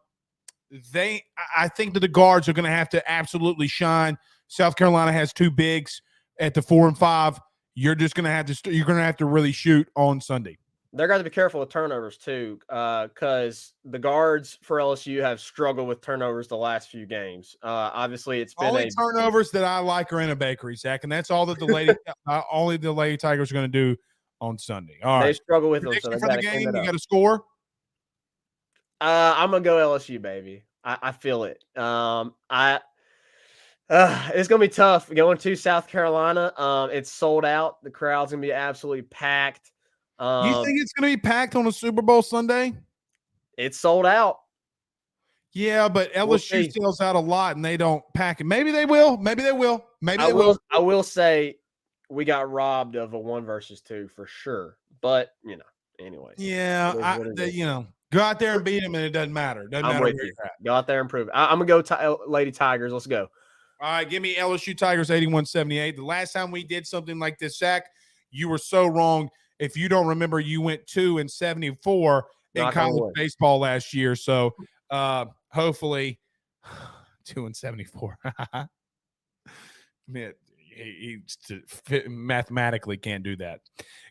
think that the guards are going to have to absolutely shine. South Carolina has two bigs at the 4 and 5. You're just going to have to you're going to have to really shoot on Sunday. They're going to be careful with turnovers too, because the guards for LSU have struggled with turnovers the last few games. Obviously, it's been Only turnovers that I like are in a bakery, Zach, and that's all that the lady, only the Lady Tigers are going to do on Sunday. All they right, struggle with them, so prediction they for got the to clean game. it You up. got a score? I'm gonna go LSU, baby. I feel it. It's gonna be tough going to South Carolina. It's sold out. The crowd's gonna be absolutely packed. You think it's going to be packed on a Super Bowl Sunday? It's sold out. Yeah, but We'll LSU see. sells out a lot and they don't pack it. Maybe they will. Maybe they will. Maybe they will. I will say we got robbed of a 1 versus 2 for sure. But anyways. Yeah, go out there and beat them, and it doesn't matter. Doesn't I'm matter with where you. you're at. Go out there and prove it. I'm gonna go Lady Tigers. Let's go. All right, give me LSU Tigers 81-78. The last time we did something like this, Zach, you were so wrong. If you don't remember, you went 2-74 in college baseball last year. So hopefully 2-74. Man, he mathematically can't do that.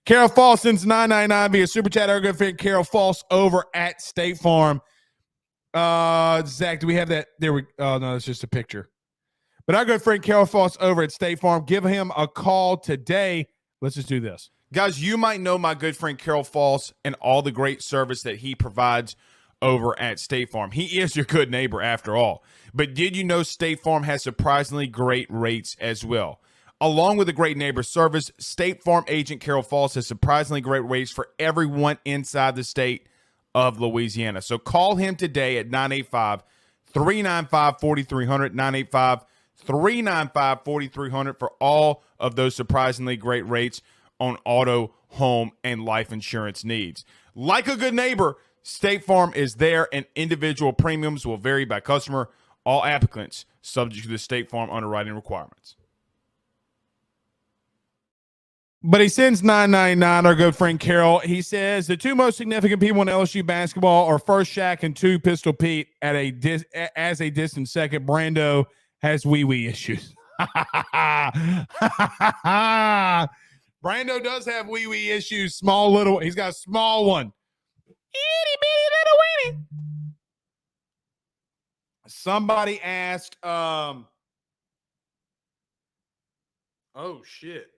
Carol Falls since 999 via Super Chat. Our good friend Carol Falls over at State Farm. Zach, do we have that? Oh, no, it's just a picture. But our good friend Carol Falls over at State Farm, give him a call today. Let's just do this. Guys, you might know my good friend Carol Falls and all the great service that he provides over at State Farm. He is your good neighbor after all. But did you know State Farm has surprisingly great rates as well? Along with the great neighbor service, State Farm agent Carol Falls has surprisingly great rates for everyone inside the state of Louisiana. So call him today at 985-395-4300, 985-395-4300 for all of those surprisingly great rates on auto, home, and life insurance needs. Like a good neighbor, State Farm is there, and individual premiums will vary by customer. All applicants subject to the State Farm underwriting requirements. But he sends 999, our good friend Carol. He says the two most significant people in LSU basketball are first Shaq and two Pistol Pete as a distant second. Brando has wee issues. Brando does have wee issues. He's got a small one. Itty bitty little weenie. Somebody asked, oh shit.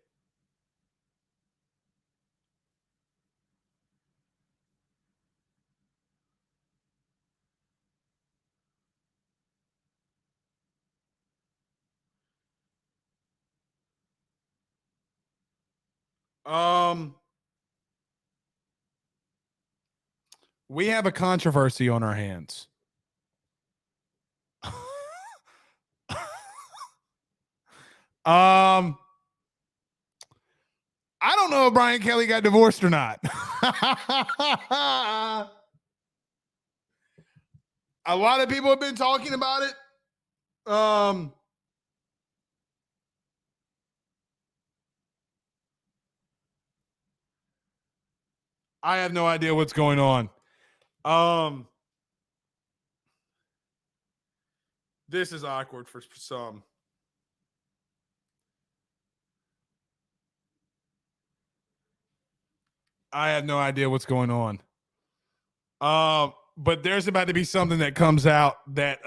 We have a controversy on our hands. I don't know if Brian Kelly got divorced or not. A lot of people have been talking about it. I have no idea what's going on. This is awkward for some. I have no idea what's going on. But there's about to be something that comes out that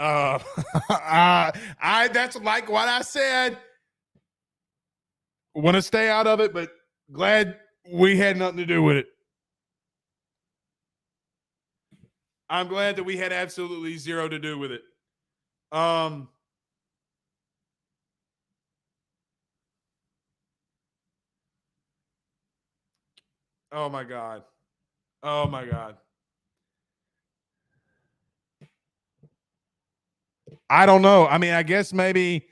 that's like what I said. Want to stay out of it, but glad we had nothing to do with it. I'm glad that we had absolutely zero to do with it. Oh my God. Oh my God. I don't know. I mean, I guess maybe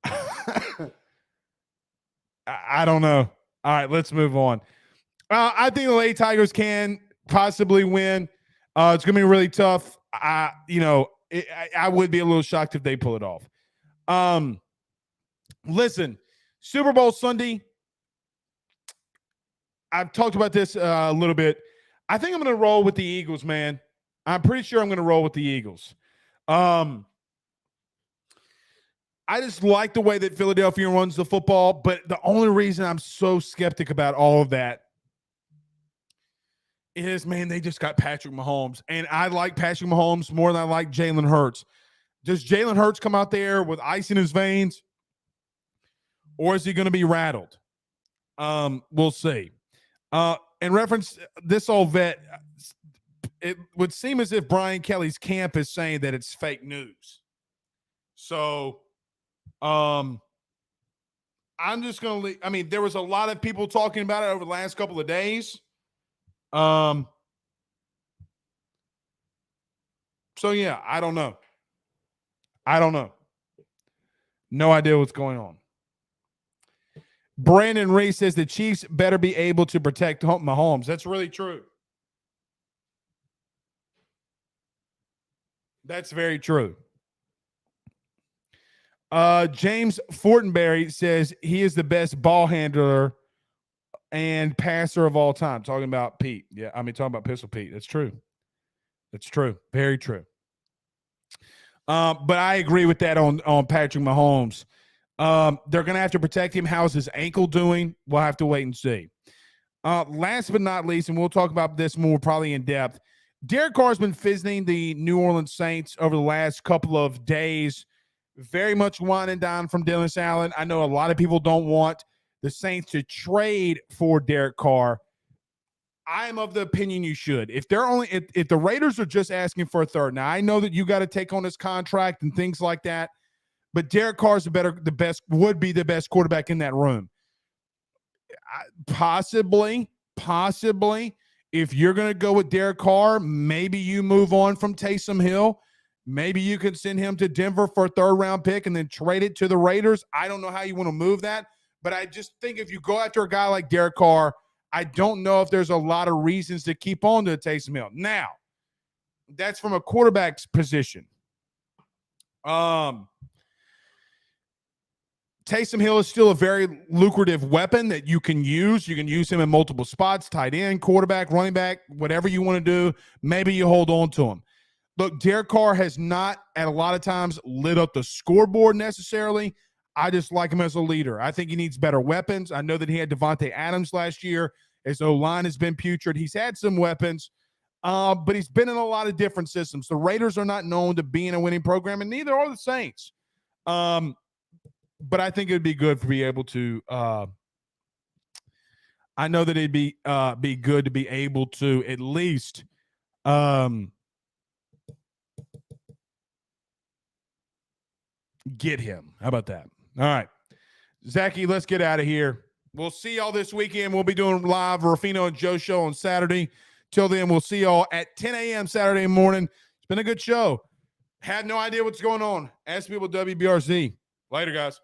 I don't know. All right, let's move on. I think the Lady Tigers can possibly win. It's going to be really tough. I would be a little shocked if they pull it off. Listen, Super Bowl Sunday. I've talked about this a little bit. I think I'm going to roll with the Eagles, man. I'm pretty sure I'm going to roll with the Eagles. I just like the way that Philadelphia runs the football, but the only reason I'm so skeptic about all of that is, man, they just got Patrick Mahomes. And I like Patrick Mahomes more than I like Jalen Hurts. Does Jalen Hurts come out there with ice in his veins? Or is he going to be rattled? We'll see. In reference this old vet, it would seem as if Brian Kelly's camp is saying that it's fake news. So, I'm just going to – I mean, there was a lot of people talking about it over the last couple of days. So, yeah, I don't know. No idea what's going on. Brandon Reese says the Chiefs better be able to protect Mahomes. That's really true. That's very true. James Fortenberry says he is the best ball handler and passer of all time. Talking about Pete. Yeah, I mean, talking about Pistol Pete. That's true. That's true. Very true. But I agree with that on Patrick Mahomes. They're going to have to protect him. How's his ankle doing? We'll have to wait and see. Last but not least, and we'll talk about this more probably in depth, Derek Carr has been visiting the New Orleans Saints over the last couple of days. Very much wine and dine from Dennis Allen. I know a lot of people don't want the Saints to trade for Derek Carr. I am of the opinion you should. If the Raiders are just asking for a third, now I know that you got to take on his contract and things like that, but Derek Carr would be the best quarterback in that room. Possibly, if you're going to go with Derek Carr, maybe you move on from Taysom Hill. Maybe you could send him to Denver for a third-round pick and then trade it to the Raiders. I don't know how you want to move that, but I just think if you go after a guy like Derek Carr, I don't know if there's a lot of reasons to keep on to Taysom Hill. Now, that's from a quarterback's position. Taysom Hill is still a very lucrative weapon that you can use. You can use him in multiple spots, tight end, quarterback, running back, whatever you want to do. Maybe you hold on to him. Look, Derek Carr has not, at a lot of times, lit up the scoreboard necessarily. I just like him as a leader. I think he needs better weapons. I know that he had Devontae Adams last year. His O-line has been putrid. He's had some weapons, but he's been in a lot of different systems. The Raiders are not known to being a winning program, and neither are the Saints. But I think it would be good to be able to I know that it'd be good to be able to at least get him. How about that? All right. Zachy, let's get out of here. We'll see y'all this weekend. We'll be doing live Ruffino and Joe show on Saturday. Till then, we'll see y'all at 10 a.m. Saturday morning. It's been a good show. Had no idea what's going on. Ask people WBRZ. Later, guys.